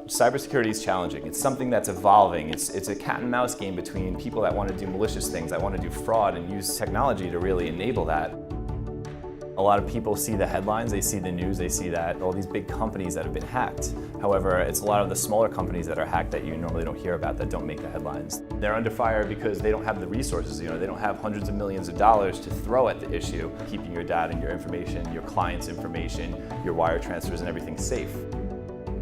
Cybersecurity is challenging. It's something that's evolving. It's a cat and mouse game between people that want to do malicious things, that want to do fraud and use technology to really enable that. A lot of people see the headlines, they see the news, they see that all these big companies that have been hacked. However, it's a lot of the smaller companies that are hacked that you normally don't hear about that don't make the headlines. They're under fire because they don't have the resources, they don't have hundreds of millions of dollars to throw at the issue, keeping your data and your information, your clients' information, your wire transfers and everything safe.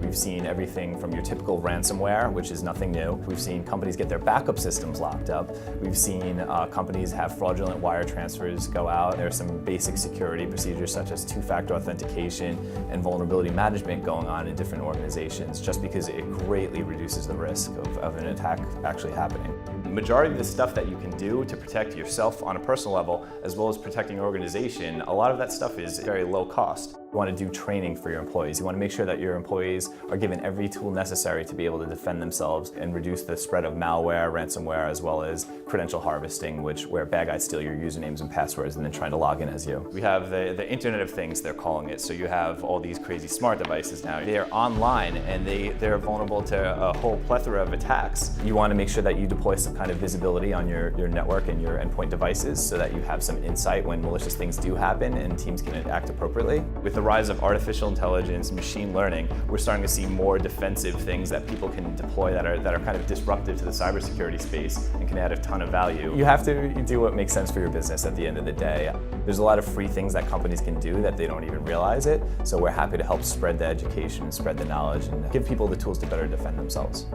We've seen everything from your typical ransomware, which is nothing new. We've seen companies get their backup systems locked up. We've seen companies have fraudulent wire transfers go out. There are some basic security procedures such as two-factor authentication and vulnerability management going on in different organizations, just because it greatly reduces the risk of an attack actually happening. The majority of the stuff that you can do to protect yourself on a personal level, as well as protecting your organization, a lot of that stuff is very low cost. You want to do training for your employees. You want to make sure that your employees are given every tool necessary to be able to defend themselves and reduce the spread of malware, ransomware, as well as credential harvesting, where bad guys steal your usernames and passwords and then try to log in as you. We have the Internet of Things, they're calling it. So you have all these crazy smart devices now. They are online and they're vulnerable to a whole plethora of attacks. You want to make sure that you deploy some kind of visibility on your network and your endpoint devices so that you have some insight when malicious things do happen and teams can act appropriately. With the rise of artificial intelligence, machine learning, we're starting to see more defensive things that people can deploy that are kind of disruptive to the cybersecurity space and can add a ton of value. You have to do what makes sense for your business at the end of the day. There's a lot of free things that companies can do that they don't even realize it, so we're happy to help spread the education and spread the knowledge and give people the tools to better defend themselves.